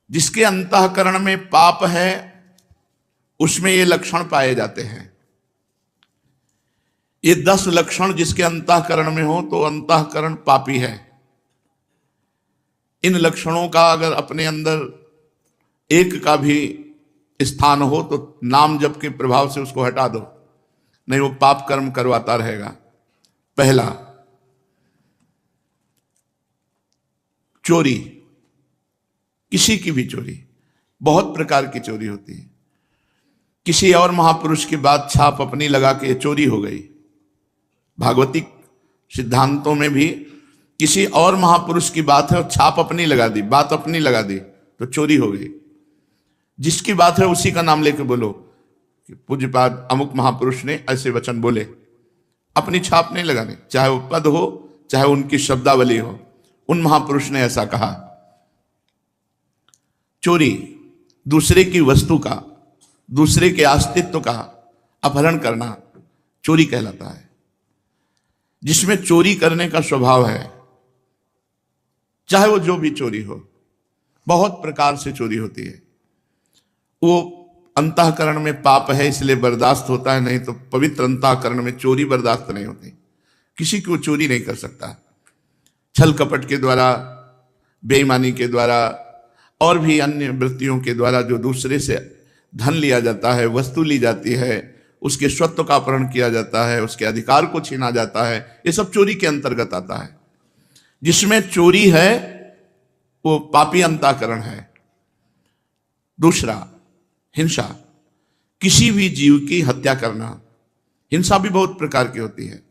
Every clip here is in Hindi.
जिसके अंतःकरण में पाप है उसमें ये लक्षण पाए जाते हैं। ये 10 लक्षण जिसके अंतःकरण में हो तो अंतःकरण पापी है। इन लक्षणों का अगर अपने अंदर एक का भी स्थान हो तो नाम जप के प्रभाव से उसको हटा दो, नहीं वो पाप कर्म करवाता रहेगा। पहला, चोरी। किसी की भी चोरी, बहुत प्रकार की चोरी होती है। किसी और महापुरुष की बात छाप अपनी लगा के चोरी हो गई। भागवतिक सिद्धांतों में भी किसी और महापुरुष की बात है और छाप अपनी लगा दी, बात अपनी लगा दी तो चोरी हो गई। जिसकी बात है उसी का नाम लेके बोलो कि पूज्यपाद अमुक महापुरुष ने ऐसे वचन बोले, अपनी छाप नहीं लगानी, चाहे वो पद हो चाहे उनकी शब्दावली हो, उन महापुरुष ने ऐसा कहा। चोरी, दूसरे की वस्तु का, दूसरे के अस्तित्व का अपहरण करना चोरी कहलाता है। जिसमें चोरी करने का स्वभाव है, चाहे वो जो भी चोरी हो, बहुत प्रकार से चोरी होती है। वो अंतःकरण में पाप है इसलिए बर्दाश्त होता है, नहीं तो पवित्र अंतःकरण में चोरी बर्दाश्त नहीं होती। किसी को चोरी नहीं कर सकता। छल कपट के द्वारा, बेईमानी के द्वारा और भी अन्य वृत्तियों के द्वारा जो दूसरे से धन लिया जाता है, वस्तु ली जाती है, उसके स्वत्व का अपहरण किया जाता है, उसके अधिकार को छीना जाता है, ये सब चोरी के अंतर्गत आता है। जिसमें चोरी है वो पापी अंतःकरण है। दूसरा, हिंसा। किसी भी जीव की हत्या करना। हिंसा भी बहुत प्रकार की होती है।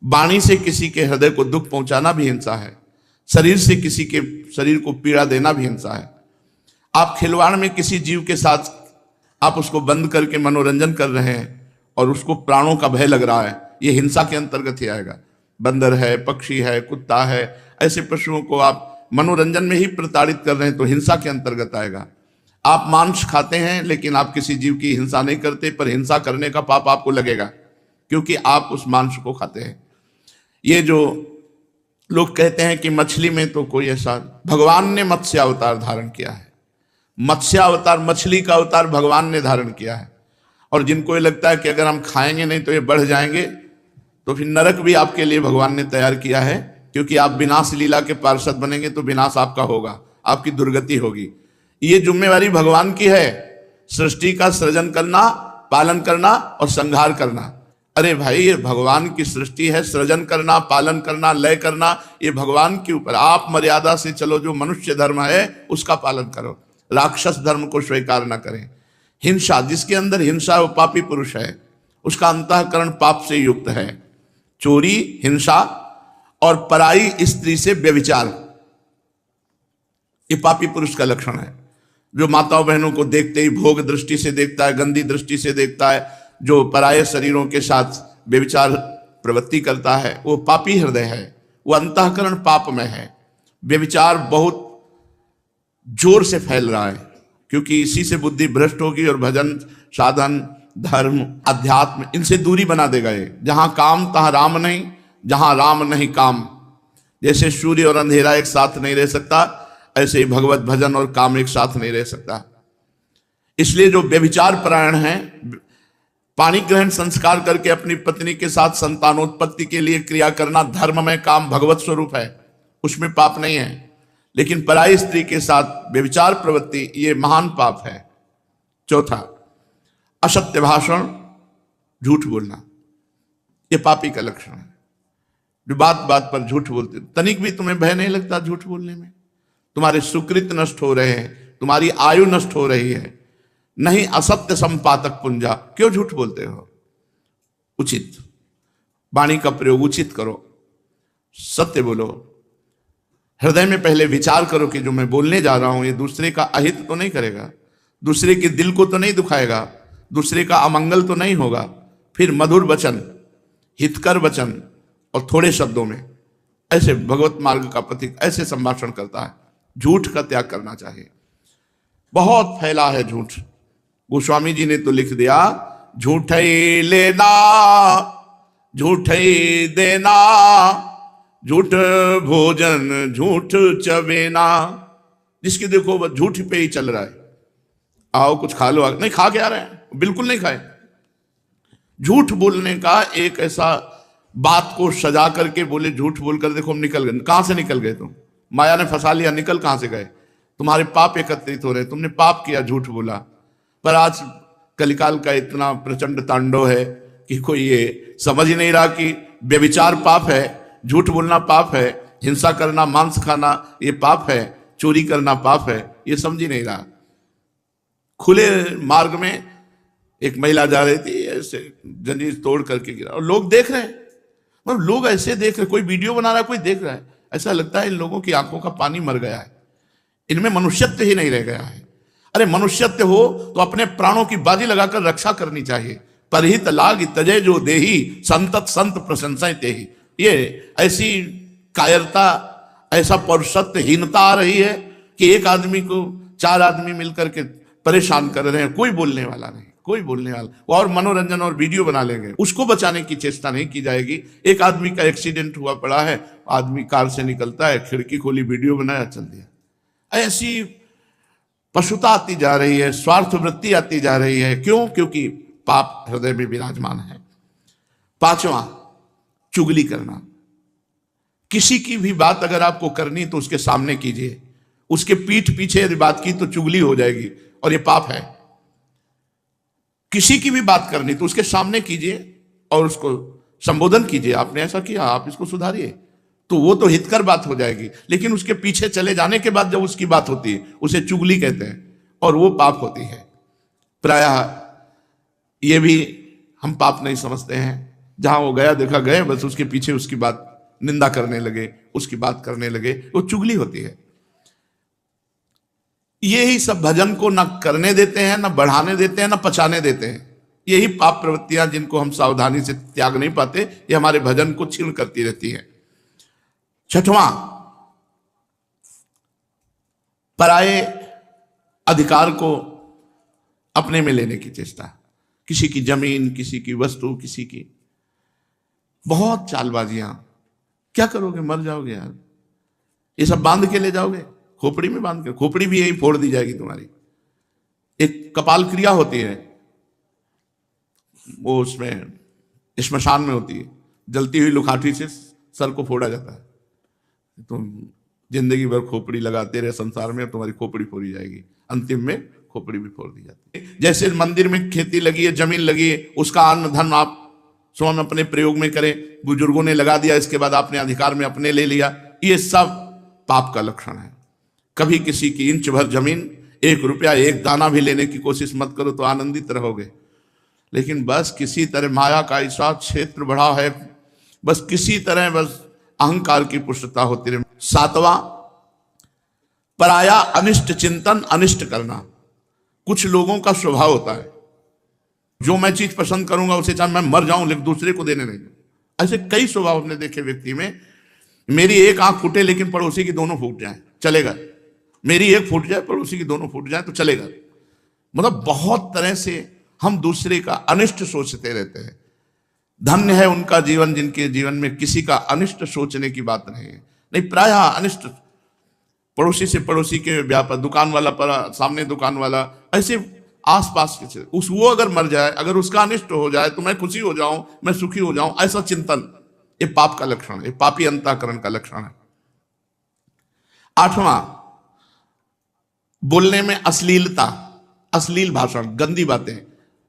वाणी से किसी के हृदय को दुख पहुंचाना भी हिंसा है। शरीर से किसी के शरीर को पीड़ा देना भी हिंसा है। आप खिलवाड़ में किसी जीव के साथ आप उसको बंद करके मनोरंजन कर रहे हैं और उसको प्राणों का भय लग रहा है, ये हिंसा के अंतर्गत ही आएगा। बंदर है, पक्षी है, कुत्ता है, ऐसे पशुओं को आप मनोरंजन में ही प्रताड़ित कर रहे हैं तो हिंसा के अंतर्गत आएगा। आप मांस खाते हैं लेकिन आप किसी जीव की हिंसा नहीं करते, पर हिंसा करने का पाप आपको लगेगा क्योंकि आप उस मांस को खाते हैं। ये जो लोग कहते हैं कि मछली में तो कोई ऐसा, भगवान ने मत्स्य अवतार धारण किया है। मत्स्य अवतार, मछली का अवतार भगवान ने धारण किया है। और जिनको ये लगता है कि अगर हम खाएंगे नहीं तो ये बढ़ जाएंगे, तो फिर नरक भी आपके लिए भगवान ने तैयार किया है, क्योंकि आप विनाश लीला के पार्षद बनेंगे तो विनाश आपका होगा, आपकी दुर्गति होगी। ये जिम्मेवारी भगवान की है, सृष्टि का सृजन करना, पालन करना और संहार करना। अरे भाई, ये भगवान की सृष्टि है, सृजन करना, पालन करना, लय करना, ये भगवान के ऊपर। आप मर्यादा से चलो, जो मनुष्य धर्म है उसका पालन करो, राक्षस धर्म को स्वीकार ना करें। हिंसा, जिसके अंदर हिंसा वो पापी पुरुष है, उसका अंतःकरण पाप से युक्त है। चोरी, हिंसा और पराई स्त्री से व्यभिचार, ये पापी पुरुष का लक्षण है। जो माताओं बहनों को देखते ही भोग दृष्टि से देखता है, गंदी दृष्टि से देखता है, जो पराये शरीरों के साथ व्यभिचार प्रवृत्ति करता है, वो पापी हृदय है, वो अंतःकरण पाप में है। व्यभिचार बहुत जोर से फैल रहा है क्योंकि इसी से बुद्धि भ्रष्ट होगी और भजन, साधन, धर्म, अध्यात्म, इनसे दूरी बना देगा ये। जहां काम तहां राम नहीं, जहां राम नहीं काम। जैसे सूर्य और अंधेरा एक साथ नहीं रह सकता, ऐसे ही भगवत भजन और काम एक साथ नहीं रह सकता। इसलिए जो व्यभिचार परायण है, पाणी ग्रहण संस्कार करके अपनी पत्नी के साथ संतानोत्पत्ति के लिए क्रिया करना धर्म में काम भगवत स्वरूप है, उसमें पाप नहीं है। लेकिन पराई स्त्री के साथ व्यभिचार प्रवृत्ति, ये महान पाप है। चौथा, असत्य भाषण, झूठ बोलना, ये पापी का लक्षण है। जो बात बात पर झूठ बोलते, तनिक भी तुम्हें भय नहीं लगता झूठ बोलने में? तुम्हारे सुकृत नष्ट हो रहे हैं, तुम्हारी आयु नष्ट हो रही है। नहीं, असत्य संपातक पुंजा, क्यों झूठ बोलते हो? उचित वाणी का प्रयोग उचित करो, सत्य बोलो। हृदय में पहले विचार करो कि जो मैं बोलने जा रहा हूं ये दूसरे का अहित तो नहीं करेगा, दूसरे के दिल को तो नहीं दुखाएगा, दूसरे का अमंगल तो नहीं होगा। फिर मधुर वचन, हितकर वचन और थोड़े शब्दों में, ऐसे भगवत मार्ग का प्रतीक ऐसे संभाषण करता है। झूठ का त्याग करना चाहिए। बहुत फैला है झूठ। गोस्वामी जी ने तो लिख दिया, झूठ ही लेना, झूठ ही देना, झूठ भोजन झूठ चबेना। जिसकी देखो बस झूठ पे ही चल रहा है, आओ कुछ खा लो, नहीं खा के आ रहे हैं, बिल्कुल नहीं खाए। झूठ बोलने का एक ऐसा बात को सजा करके बोले, झूठ बोलकर देखो हम निकल गए। कहां से निकल गए तुम? माया ने फंसा लिया, निकल कहां से गए? तुम्हारे पाप एकत्रित हो रहे, तुमने पाप किया, झूठ बोला। पर आज कलिकाल का इतना प्रचंड तांडव है कि कोई ये समझ ही नहीं रहा कि व्यभिचार पाप है, झूठ बोलना पाप है, हिंसा करना, मांस खाना ये पाप है, चोरी करना पाप है, ये समझ ही नहीं रहा। खुले मार्ग में एक महिला जा रही थी, ऐसे जंजीर तोड़ करके गिरा और लोग देख रहे हैं, मतलब लोग ऐसे देख रहे, कोई वीडियो बना रहा है, कोई देख रहा है, ऐसा लगता है इन लोगों की आंखों का पानी मर गया है, इनमें मनुष्यत्व ही नहीं रह गया है। अरे मनुष्यत्व हो तो अपने प्राणों की बाजी लगाकर रक्षा करनी चाहिए। परहित लाग तजय जो देही, संतत संत प्रशंसा तेही। ये ऐसी कायरता, ऐसा पौरुषत्वहीनता आ रही है कि एक आदमी को 4 आदमी मिलकर के परेशान कर रहे हैं, कोई बोलने वाला नहीं, कोई बोलने वाला, और मनोरंजन और वीडियो बना लेंगे, उसको बचाने की चेष्टा नहीं की जाएगी। एक आदमी का एक्सीडेंट हुआ पड़ा है, आदमी कार से निकलता है, खिड़की खोली, वीडियो बनाया, चल दिया। ऐसी पशुता आती जा रही है, स्वार्थ वृत्ति आती जा रही है। क्यों? क्योंकि पाप हृदय में विराजमान है। 5वां, चुगली करना। किसी की भी बात अगर आपको करनी तो उसके सामने कीजिए, उसके पीठ पीछे यदि बात की तो चुगली हो जाएगी और ये पाप है। किसी की भी बात करनी तो उसके सामने कीजिए और उसको संबोधन कीजिए, आपने ऐसा किया, आप इसको सुधारिए, तो वो तो हितकर बात हो जाएगी। लेकिन उसके पीछे चले जाने के बाद जब उसकी बात होती है, उसे चुगली कहते हैं और वो पाप होती है। प्रायः ये भी हम पाप नहीं समझते हैं, जहां वो गया देखा गए, बस उसके पीछे उसकी बात निंदा करने लगे, उसकी बात करने लगे, वो चुगली होती है। यही सब भजन को न करने देते हैं, न बढ़ाने देते हैं, न पचाने देते हैं। यही पाप प्रवृत्तियां जिनको हम सावधानी से त्याग नहीं पाते, ये हमारे भजन को क्षीण करती रहती है। 6वां, पराये अधिकार को अपने में लेने की चेष्टा। किसी की जमीन, किसी की वस्तु, किसी की बहुत चालबाजियां। क्या करोगे? मर जाओगे यार, ये सब बांध के ले जाओगे, खोपड़ी में बांध के, खोपड़ी भी यही फोड़ दी जाएगी तुम्हारी। एक कपाल क्रिया होती है, वो उसमें श्मशान में होती है, जलती हुई लुखाठी से सर को फोड़ा जाता है। तुम जिंदगी भर खोपड़ी लगाते रहे संसार में, तुम्हारी खोपड़ी फोड़ी जाएगी, अंतिम में खोपड़ी भी फोड़ दी जाती है। जैसे मंदिर में खेती लगी है, जमीन लगी है, उसका अन्न धन आप स्वयं अपने प्रयोग में करें, बुजुर्गों ने लगा दिया, इसके बाद आपने अधिकार में अपने ले लिया, ये सब पाप का लक्षण है। कभी किसी की इंच भर जमीन, 1 रुपया, 1 दाना भी लेने की कोशिश मत करो, तो आनंदित रहोगे। लेकिन बस किसी तरह माया का ऐसा क्षेत्र बढ़ा है, बस किसी तरह बस अहंकार की पुष्टता होती रहे। 7वां, पराया अनिष्ट चिंतन, अनिष्ट करना। कुछ लोगों का स्वभाव होता है, जो मैं चीज पसंद करूंगा उसे चाहे मैं मर जाऊं, लेकिन दूसरे को देने नहीं। ऐसे कई स्वभाव हमने देखे व्यक्ति में। मेरी एक आंख फूटे लेकिन पड़ोसी की दोनों फूट जाए, चलेगा। मेरी एक फूट जाए, पड़ोसी की दोनों फूट जाए तो चलेगा। मतलब बहुत तरह से हम दूसरे का अनिष्ट सोचते रहते हैं। धन्य है उनका जीवन जिनके जीवन में किसी का अनिष्ट सोचने की बात नहीं है। नहीं, प्रायः अनिष्ट, पड़ोसी से पड़ोसी के व्यापार, दुकान वाला पर सामने दुकान वाला, ऐसे आसपास के वो अगर मर जाए, अगर उसका अनिष्ट हो जाए तो मैं खुशी हो जाऊं, मैं सुखी हो जाऊं, ऐसा चिंतन, ये पाप का लक्षण है, पापी अंतःकरण का लक्षण है। 8वां, बोलने में अश्लीलता, अश्लील भाषण, गंदी बातें।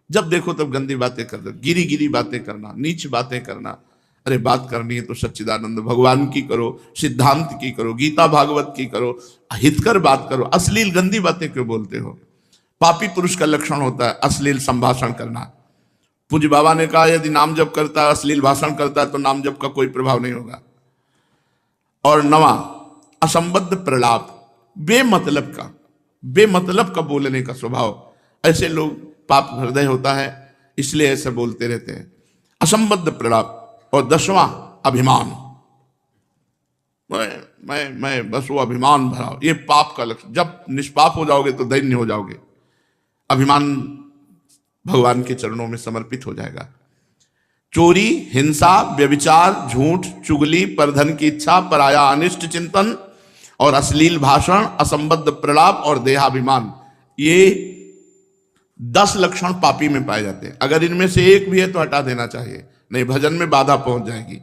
जब देखो तब गंदी बातें कर दो, गिरी गिरी बातें करना, नीच बातें करना। अरे बात करनी है तो सच्चिदानंद भगवान की करो, सिद्धांत की करो, गीता भागवत की करो, हितकर बात करो। अश्लील गंदी बातें क्यों बोलते हो? पापी पुरुष का लक्षण होता है अश्लील संभाषण करना। पूज्य बाबा ने कहा यदि नाम जप करता है, अश्लील भाषण करता है, तो नाम जप का कोई प्रभाव नहीं होगा। और 9वां, असंबद्ध प्रलाप, बेमतलब का बोलने का स्वभाव। ऐसे लोग पाप हृदय होता है, इसलिए ऐसे बोलते रहते हैं, असंबद्ध प्रलाप। और 10वां, अभिमान। मैं बस वो अभिमान भरा, ये पाप का लक्षण। जब निष्पाप हो जाओगे तो दैन्य हो जाओगे। अभिमान भगवान के चरणों में समर्पित हो जाएगा। चोरी, हिंसा, व्यभिचार, झूठ, चुगली, परधन की इच्छा, पराया अनिष्ट चिंतन और अश्लील भाषण, असंबद्ध प्रलाप और देहाभिमान, ये 10 लक्षण पापी में पाए जाते हैं। अगर इनमें से एक भी है तो हटा देना चाहिए, नहीं भजन में बाधा पहुंच जाएगी।